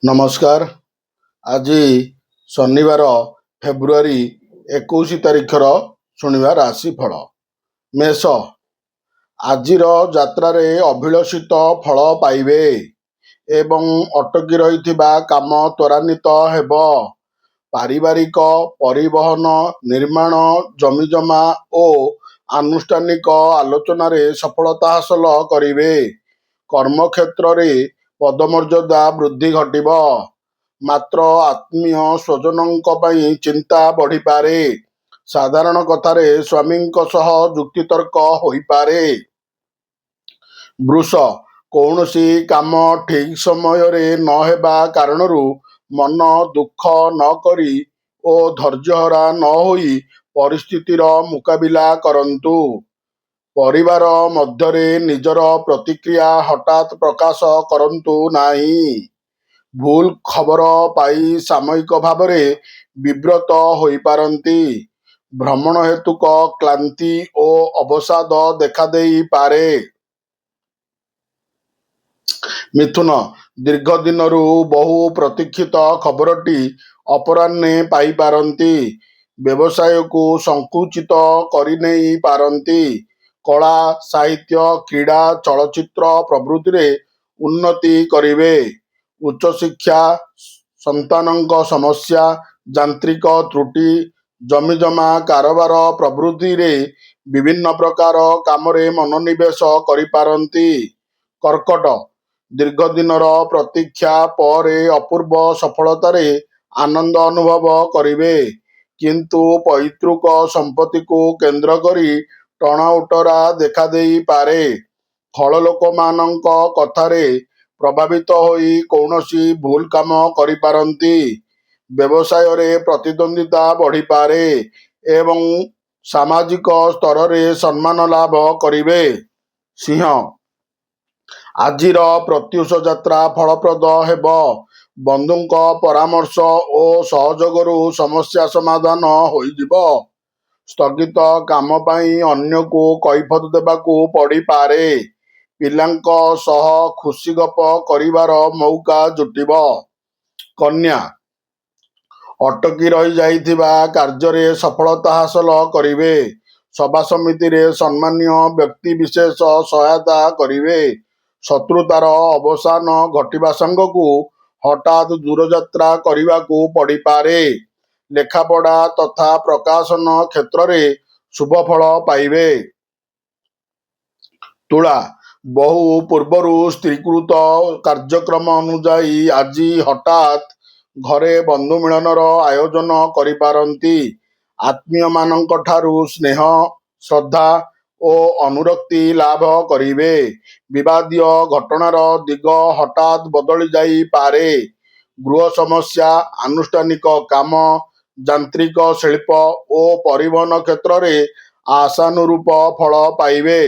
ନମସ୍କାର। ଆଜି ଶନିବାର ଫେବୃଆରୀ 21 ତାରିଖର ଶୁଣିବା ରାଶିଫଳ। ମେଷ, ଆଜିର ଯାତ୍ରାରେ ଅଭିଳଷିତ ଫଳ ପାଇବେ ଏବଂ ଅଟକି ରହିଥିବା କାମ ତ୍ୱରାନ୍ୱିତ ହେବ। ପାରିବାରିକ, ପରିବହନ, ନିର୍ମାଣ, ଜମିଜମା ଓ ଆନୁଷ୍ଠାନିକ ଆଲୋଚନାରେ ସଫଳତା ହାସଲ କରିବେ। କର୍ମକ୍ଷେତ୍ରରେ ପଦମର୍ଯ୍ୟାଦା ବୃଦ୍ଧି ଘଟିବ। ମାତ୍ର ଆତ୍ମୀୟ ସ୍ୱଜନଙ୍କ ପାଇଁ ଚିନ୍ତା ବଢ଼ିପାରେ। ସାଧାରଣ କଥାରେ ସ୍ୱାମୀଙ୍କ ସହ ଯୁକ୍ତିତର୍କ ହୋଇପାରେ। ବୃଷ, କୌଣସି କାମ ଠିକ୍ ସମୟରେ ନ ହେବା କାରଣରୁ ମନ ଦୁଃଖ ନ କରି ଓ ଧୈର୍ଯ୍ୟହରା ନ ହୋଇ ପରିସ୍ଥିତିର ମୁକାବିଲା କରନ୍ତୁ। ପରିବାର ମଧ୍ୟରେ ନିଜର ପ୍ରତିକ୍ରିୟା ହଠାତ୍ ପ୍ରକାଶ କରନ୍ତୁ ନାହିଁ। ଭୁଲ ଖବର ପାଇ ସାମୟିକ ଭାବରେ ବିବ୍ରତ ହୋଇପାରନ୍ତି। ଭ୍ରମଣ ହେତୁକ କ୍ଳାନ୍ତି ଓ ଅବସାଦ ଦେଖାଦେଇପାରେ। ମିଥୁନ, ଦୀର୍ଘ ଦିନରୁ ବହୁ ପ୍ରତୀକ୍ଷିତ ଖବରଟି ଅପରାହ୍ନେ ପାଇପାରନ୍ତି। ବ୍ୟବସାୟକୁ ସଙ୍କୁଚିତ କରିନେଇ ପାରନ୍ତି। କଳା, ସାହିତ୍ୟ, କ୍ରୀଡ଼ା, ଚଳଚ୍ଚିତ୍ର ପ୍ରଭୃତିରେ ଉନ୍ନତି କରିବେ। ଉଚ୍ଚଶିକ୍ଷା, ସନ୍ତାନଙ୍କ ସମସ୍ୟା, ଯାନ୍ତ୍ରିକ ତ୍ରୁଟି, ଜମିଜମା କାରବାର ପ୍ରଭୃତିରେ ବିଭିନ୍ନ ପ୍ରକାର କାମରେ ମନୋନିବେଶ କରିପାରନ୍ତି। କର୍କଟ, ଦୀର୍ଘ ଦିନର ପ୍ରତୀକ୍ଷା ପରେ ଅପୂର୍ବ ସଫଳତାରେ ଆନନ୍ଦ ଅନୁଭବ କରିବେ। କିନ୍ତୁ ପୈତୃକ ସମ୍ପତ୍ତିକୁ କେନ୍ଦ୍ର କରି ଟଣାଓଟରା ଦେଖାଦେଇପାରେ। ଖଳ ଲୋକମାନଙ୍କ କଥାରେ ପ୍ରଭାବିତ ହୋଇ କୌଣସି ଭୁଲ କାମ କରିପାରନ୍ତି। ବ୍ୟବସାୟରେ ପ୍ରତିଦ୍ୱନ୍ଦ୍ୱିତା ବଢ଼ିପାରେ ଏବଂ ସାମାଜିକ ସ୍ତରରେ ସମ୍ମାନ ଲାଭ କରିବେ। ସିଂହ, ଆଜିର ପ୍ରତ୍ୟୁଷ ଯାତ୍ରା ଫଳପ୍ରଦ ହେବ। ବନ୍ଧୁଙ୍କ ପରାମର୍ଶ ଓ ସହଯୋଗରୁ ସମସ୍ୟା ସମାଧାନ ହୋଇଯିବ। ସ୍ଥଗିତ କାମ ପାଇଁ ଅନ୍ୟକୁ କୈଫତ ଦେବାକୁ ପଡ଼ିପାରେ। ପିଲାଙ୍କ ସହ ଖୁସି ଗପ କରିବାର ମଉକା ଜୁଟିବ। କନ୍ୟା, ଅଟକି ରହିଯାଇଥିବା କାର୍ଯ୍ୟରେ ସଫଳତା ହାସଲ କରିବେ। ସଭାସମିତିରେ ସମ୍ମାନୀୟ ବ୍ୟକ୍ତିବିଶେଷ ସହାୟତା କରିବେ। ଶତ୍ରୁତାର ଅବସାନ ଘଟିବା ସାଙ୍ଗକୁ ହଠାତ୍ ଦୂରଯାତ୍ରା କରିବାକୁ ପଡ଼ିପାରେ। ଲେଖାପଢ଼ା ତଥା ପ୍ରକାଶନ କ୍ଷେତ୍ରରେ ଶୁଭଫଳ ପାଇବେ। ତୁଳା, ବହୁ ପୂର୍ବରୁ ସ୍ଥିରୀକୃତ କାର୍ଯ୍ୟକ୍ରମ ଅନୁଯାୟୀ ଆଜି ହଠାତ୍ ଘରେ ବନ୍ଧୁ ମିଳନର ଆୟୋଜନ କରିପାରନ୍ତି। ଆତ୍ମୀୟମାନଙ୍କଠାରୁ ସ୍ନେହ, ଶ୍ରଦ୍ଧା ଓ ଅନୁରକ୍ତି ଲାଭ କରିବେ। ବିବାଦୀୟ ଘଟଣାର ଦିଗ ହଠାତ୍ ବଦଳି ଯାଇପାରେ। ଗୃହ ସମସ୍ୟା, ଆନୁଷ୍ଠାନିକ କାମ, ଯାନ୍ତ୍ରିକ ଶିଳ୍ପ ଓ ପରିବହନ କ୍ଷେତ୍ରରେ ଆଶାନୁରୂପ ଫଳ ପାଇବେ।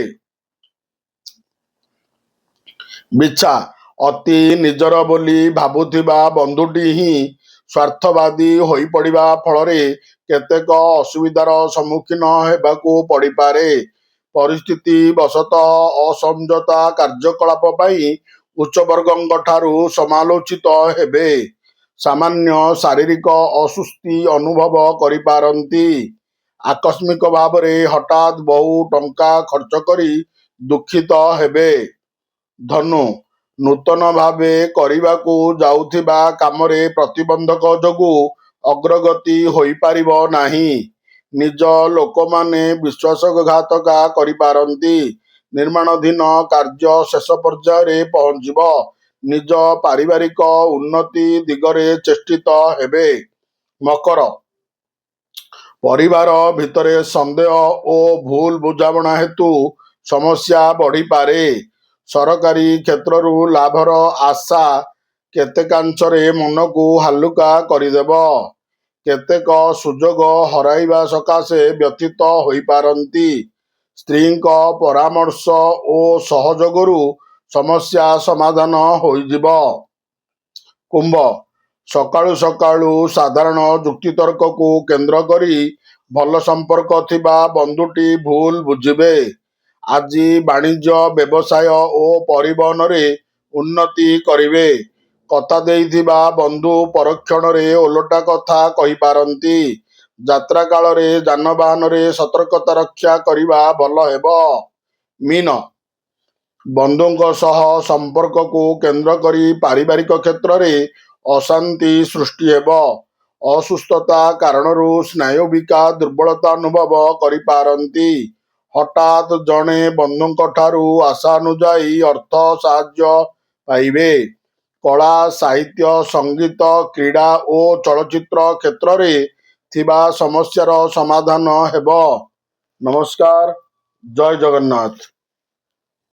ବିଛା, ଅତି ନିଜର ବୋଲି ଭାବୁଥିବା ବନ୍ଧୁଟି ହିଁ ସ୍ୱାର୍ଥବାଦୀ ହୋଇପଡ଼ିବା ଫଳରେ କେତେକ ଅସୁବିଧାର ସମ୍ମୁଖୀନ ହେବାକୁ ପଡ଼ିପାରେ। ପରିସ୍ଥିତି ବଶତଃ ଅସମଝୋତା କାର୍ଯ୍ୟକଳାପ ପାଇଁ ଉଚ୍ଚବର୍ଗଙ୍କଠାରୁ ସମାଲୋଚିତ ହେବେ। ସାମାନ୍ୟ ଶାରୀରିକ ଅସୁସ୍ଥି ଅନୁଭବ କରିପାରନ୍ତି। ଆକସ୍ମିକ ଭାବରେ ହଠାତ୍ ବହୁ ଟଙ୍କା ଖର୍ଚ୍ଚ କରି ଦୁଃଖିତ ହେବେ। ଧନୁ, ନୂତନ ଭାବେ କରିବାକୁ ଯାଉଥିବା କାମରେ ପ୍ରତିବନ୍ଧକ ଯୋଗୁଁ ଅଗ୍ରଗତି ହୋଇପାରିବ ନାହିଁ। ନିଜ ଲୋକମାନେ ବିଶ୍ୱାସଘାତକ କରିପାରନ୍ତି। ନିର୍ମାଣାଧୀନ କାର୍ଯ୍ୟ ଶେଷ ପର୍ଯ୍ୟାୟରେ ପହଞ୍ଚିବ। ନିଜ ପାରିବାରିକ ଉନ୍ନତି ଦିଗରେ ଚେଷ୍ଟିତ ହେବେ। ମକର, ପରିବାର ଭିତରେ ସନ୍ଦେହ ଓ ଭୁଲ ବୁଝାମଣା ହେତୁ ସମସ୍ୟା ବଢ଼ିପାରେ। ସରକାରୀ କ୍ଷେତ୍ରରୁ ଲାଭର ଆଶା କେତେକାଂଶରେ ମନକୁ ହାଲୁକା କରିଦେବ। କେତେକ ସୁଯୋଗ ହରାଇବା ସକାଶେ ବ୍ୟଥିତ ହୋଇପାରନ୍ତି। ସ୍ତ୍ରୀଙ୍କ ପରାମର୍ଶ ଓ ସହଯୋଗରୁ ସମସ୍ୟା ସମାଧାନ ହୋଇଯିବ। କୁମ୍ଭ, ସକାଳୁ ସକାଳୁ ସାଧାରଣ ଯୁକ୍ତିତର୍କକୁ କେନ୍ଦ୍ର କରି ଭଲ ସମ୍ପର୍କ ଥିବା ବନ୍ଧୁଟି ଭୁଲ ବୁଝିବେ। ଆଜି ବାଣିଜ୍ୟ, ବ୍ୟବସାୟ ଓ ପରିବହନରେ ଉନ୍ନତି କରିବେ। କଥା ଦେଇଥିବା ବନ୍ଧୁ ପରକ୍ଷଣରେ ଓଲଟା କଥା କହିପାରନ୍ତି। ଯାତ୍ରା କାଳରେ ଯାନବାହନରେ ସତର୍କତା ରକ୍ଷା କରିବା ଭଲ ହେବ। ମୀନ ବନ୍ଧୁଙ୍କ ସହ ସମ୍ପର୍କକୁ କେନ୍ଦ୍ର କରି ପାରିବାରିକ କ୍ଷେତ୍ରରେ ଅଶାନ୍ତି ସୃଷ୍ଟି ହେବ। ଅସୁସ୍ଥତା କାରଣରୁ ସ୍ନାୟୁବିକା ଦୁର୍ବଳତା ଅନୁଭବ କରିପାରନ୍ତି। ହଠାତ୍ ଜଣେ ବନ୍ଧୁଙ୍କଠାରୁ ଆଶାନୁଯାୟୀ ଅର୍ଥ ସାହାଯ୍ୟ ପାଇବେ। କଳା, ସାହିତ୍ୟ, ସଙ୍ଗୀତ, କ୍ରୀଡ଼ା ଓ ଚଳଚ୍ଚିତ୍ର କ୍ଷେତ୍ରରେ ଥିବା ସମସ୍ୟାର ସମାଧାନ ହେବ। ନମସ୍କାର। ଜୟ ଜଗନ୍ନାଥ।